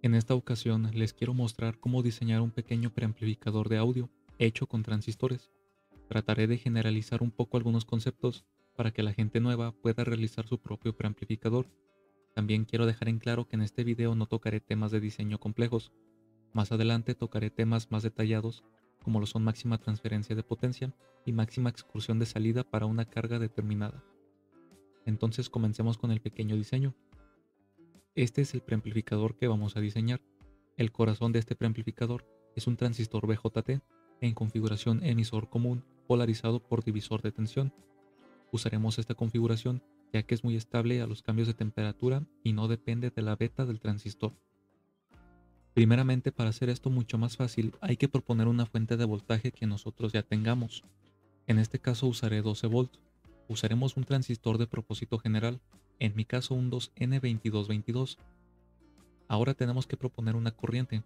En esta ocasión les quiero mostrar cómo diseñar un pequeño preamplificador de audio hecho con transistores. Trataré de generalizar un poco algunos conceptos para que la gente nueva pueda realizar su propio preamplificador. También quiero dejar en claro que en este video no tocaré temas de diseño complejos. Más adelante tocaré temas más detallados como lo son máxima transferencia de potencia y máxima excursión de salida para una carga determinada. Entonces comencemos con el pequeño diseño. Este es el preamplificador que vamos a diseñar. El corazón de este preamplificador es un transistor BJT en configuración emisor común polarizado por divisor de tensión. Usaremos esta configuración ya que es muy estable a los cambios de temperatura y no depende de la beta del transistor. Primeramente, para hacer esto mucho más fácil, hay que proponer una fuente de voltaje que nosotros ya tengamos. En este caso usaré 12 volts. Usaremos un transistor de propósito general, en mi caso un 2N2222. Ahora tenemos que proponer una corriente.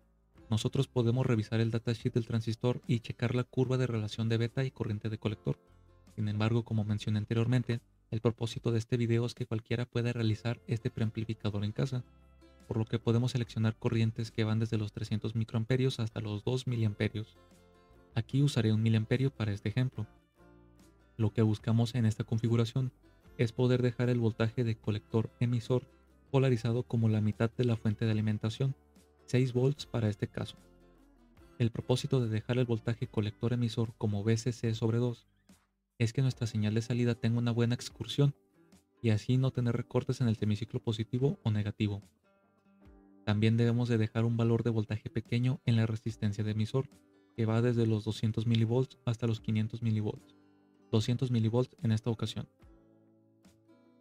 Nosotros podemos revisar el datasheet del transistor y checar la curva de relación de beta y corriente de colector. Sin embargo, como mencioné anteriormente, el propósito de este video es que cualquiera pueda realizar este preamplificador en casa, por lo que podemos seleccionar corrientes que van desde los 300 microamperios hasta los 2 miliamperios. Aquí usaré un miliamperio para este ejemplo. Lo que buscamos en esta configuración es poder dejar el voltaje de colector emisor polarizado como la mitad de la fuente de alimentación, 6 volts para este caso. El propósito de dejar el voltaje colector emisor como VCC sobre 2 es que nuestra señal de salida tenga una buena excursión y así no tener recortes en el semiciclo positivo o negativo. También debemos de dejar un valor de voltaje pequeño en la resistencia de emisor, que va desde los 200 mV hasta los 500 mV. 200 mV en esta ocasión.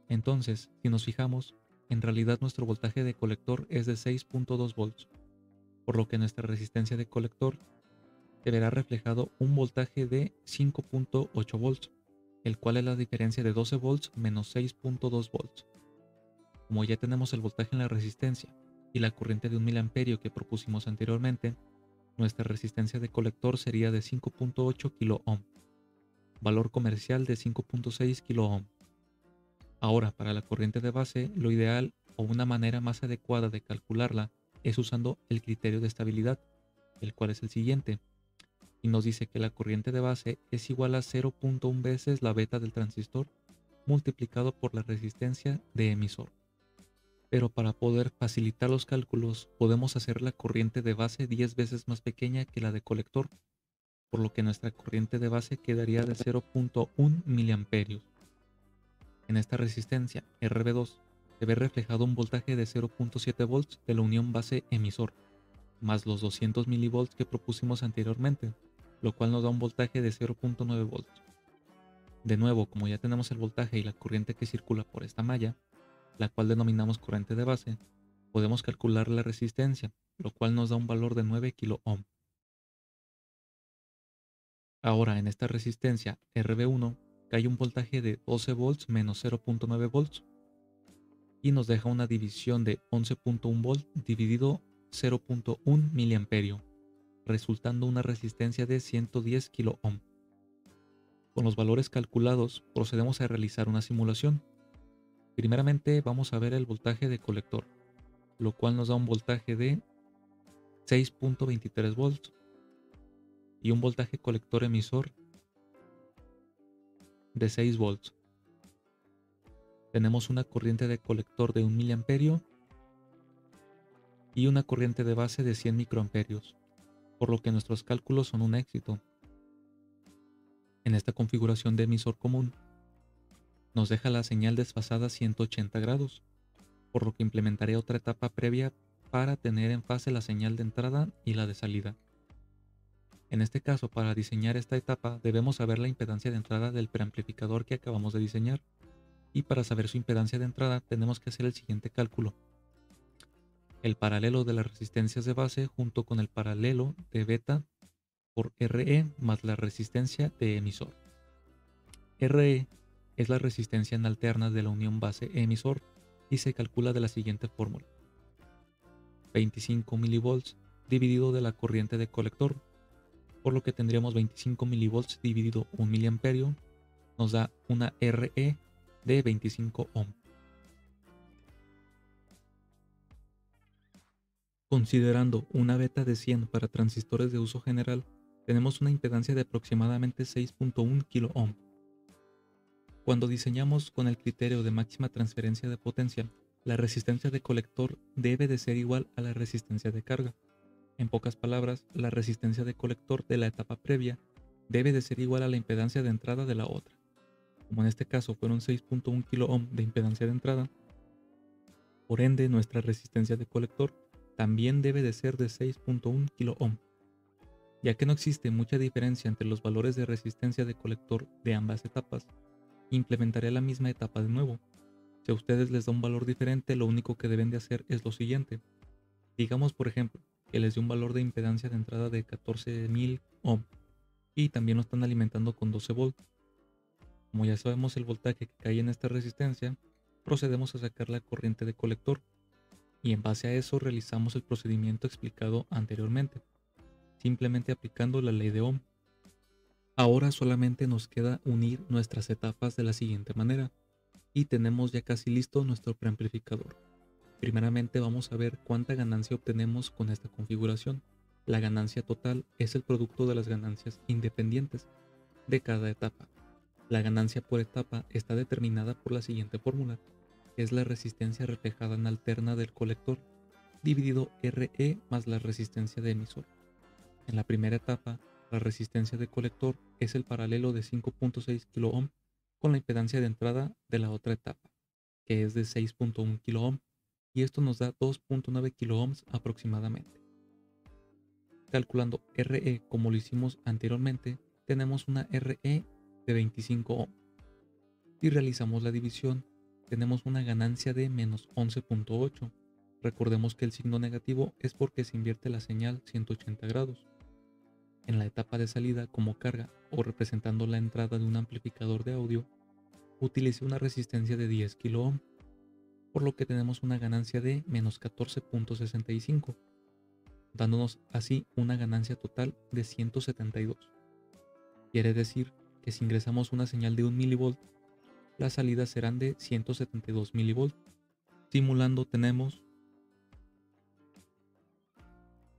Entonces, si nos fijamos, en realidad nuestro voltaje de colector es de 6.2 volts, por lo que nuestra resistencia de colector se verá reflejado un voltaje de 5.8 volts, el cual es la diferencia de 12 volts menos 6.2 volts. Como ya tenemos el voltaje en la resistencia y la corriente de 1 miliamperio que propusimos anteriormente, nuestra resistencia de colector sería de 5.8 kΩ, valor comercial de 5.6 kΩ. Ahora, para la corriente de base, lo ideal o una manera más adecuada de calcularla es usando el criterio de estabilidad, el cual es el siguiente, y nos dice que la corriente de base es igual a 0.1 veces la beta del transistor multiplicado por la resistencia de emisor. Pero para poder facilitar los cálculos, podemos hacer la corriente de base 10 veces más pequeña que la de colector, por lo que nuestra corriente de base quedaría de 0.1 miliamperios. En esta resistencia RB2 se ve reflejado un voltaje de 0.7 volts de la unión base emisor, más los 200 milivolts que propusimos anteriormente, lo cual nos da un voltaje de 0.9 volts. De nuevo, como ya tenemos el voltaje y la corriente que circula por esta malla, la cual denominamos corriente de base, podemos calcular la resistencia, lo cual nos da un valor de 9 kΩ. Ahora, en esta resistencia RB1 cae un voltaje de 12 volts menos 0.9 volts y nos deja una división de 11.1 volt dividido 0.1 miliamperio, resultando una resistencia de 110 kΩ. Con los valores calculados procedemos a realizar una simulación. Primeramente vamos a ver el voltaje de colector, lo cual nos da un voltaje de 6.23 volts y un voltaje colector emisor de 6 volts. Tenemos una corriente de colector de 1 miliamperio y una corriente de base de 100 microamperios, por lo que nuestros cálculos son un éxito. En esta configuración de emisor común, nos deja la señal desfasada 180 grados, por lo que implementaré otra etapa previa para tener en fase la señal de entrada y la de salida. En este caso, para diseñar esta etapa debemos saber la impedancia de entrada del preamplificador que acabamos de diseñar, y para saber su impedancia de entrada tenemos que hacer el siguiente cálculo. El paralelo de las resistencias de base junto con el paralelo de beta por RE más la resistencia de emisor. RE es la resistencia en alternas de la unión base-emisor y se calcula de la siguiente fórmula: 25 mV dividido de la corriente de colector, por lo que tendríamos 25 mV dividido 1 miliamperio, nos da una RE de 25 ohm. Considerando una beta de 100 para transistores de uso general, tenemos una impedancia de aproximadamente 6.1 kΩ. Cuando diseñamos con el criterio de máxima transferencia de potencia, la resistencia de colector debe de ser igual a la resistencia de carga. En pocas palabras, la resistencia de colector de la etapa previa debe de ser igual a la impedancia de entrada de la otra. Como en este caso fueron 6.1 kΩ de impedancia de entrada, por ende nuestra resistencia de colector también debe de ser de 6.1 kΩ. Ya que no existe mucha diferencia entre los valores de resistencia de colector de ambas etapas, implementaré la misma etapa de nuevo. Si a ustedes les da un valor diferente, lo único que deben de hacer es lo siguiente. Digamos, por ejemplo, que les dio un valor de impedancia de entrada de 14.000 ohm y también lo están alimentando con 12 volts. Como ya sabemos el voltaje que cae en esta resistencia, procedemos a sacar la corriente de colector y en base a eso realizamos el procedimiento explicado anteriormente, simplemente aplicando la ley de Ohm. Ahora solamente nos queda unir nuestras etapas de la siguiente manera y tenemos ya casi listo nuestro preamplificador. Primeramente vamos a ver cuánta ganancia obtenemos con esta configuración. La ganancia total es el producto de las ganancias independientes de cada etapa. La ganancia por etapa está determinada por la siguiente fórmula, que es la resistencia reflejada en alterna del colector, dividido RE más la resistencia de emisor. En la primera etapa, la resistencia de colector es el paralelo de 5.6 kΩ con la impedancia de entrada de la otra etapa, que es de 6.1 kΩ, y esto nos da 2.9 kΩ aproximadamente. Calculando RE como lo hicimos anteriormente, tenemos una RE de 25 ohm. Si realizamos la división, tenemos una ganancia de menos 11.8. Recordemos que el signo negativo es porque se invierte la señal 180 grados. En la etapa de salida como carga o representando la entrada de un amplificador de audio, utilicé una resistencia de 10 kΩ, por lo que tenemos una ganancia de menos 14.65, dándonos así una ganancia total de 172. Quiere decir que si ingresamos una señal de 1 mV, las salidas serán de 172 mV. Simulando tenemos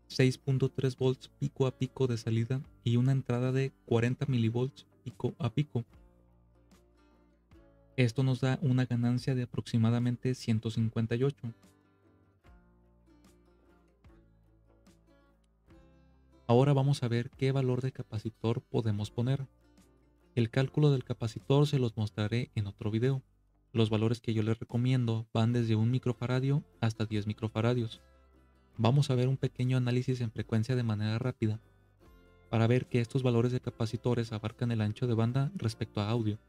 6.3 volts pico a pico de salida y una entrada de 40 mV pico a pico. Esto nos da una ganancia de aproximadamente 158. Ahora vamos a ver qué valor de capacitor podemos poner. El cálculo del capacitor se los mostraré en otro video. Los valores que yo les recomiendo van desde 1 microfaradio hasta 10 microfaradios. Vamos a ver un pequeño análisis en frecuencia de manera rápida, para ver que estos valores de capacitores abarcan el ancho de banda respecto a audio.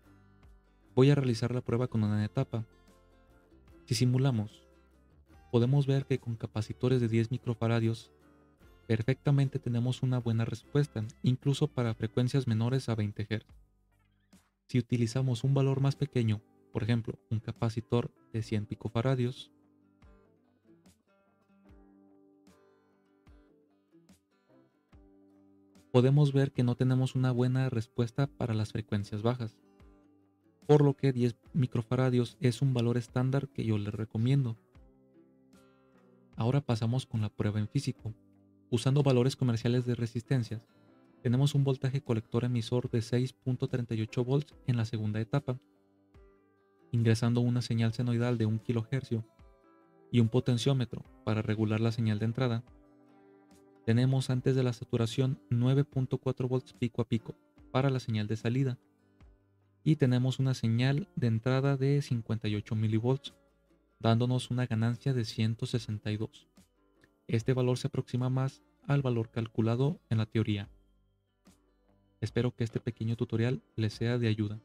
Voy a realizar la prueba con una etapa. Si simulamos, podemos ver que con capacitores de 10 microfaradios perfectamente tenemos una buena respuesta, incluso para frecuencias menores a 20 Hz. Si utilizamos un valor más pequeño, por ejemplo, un capacitor de 100 picofaradios, podemos ver que no tenemos una buena respuesta para las frecuencias bajas, por lo que 10 microfaradios es un valor estándar que yo les recomiendo. Ahora pasamos con la prueba en físico. Usando valores comerciales de resistencias, tenemos un voltaje colector emisor de 6.38 volts en la segunda etapa, ingresando una señal senoidal de 1 kHz y un potenciómetro para regular la señal de entrada. Tenemos antes de la saturación 9.4 volts pico a pico para la señal de salida y tenemos una señal de entrada de 58 mV, dándonos una ganancia de 162. Este valor se aproxima más al valor calculado en la teoría. Espero que este pequeño tutorial les sea de ayuda.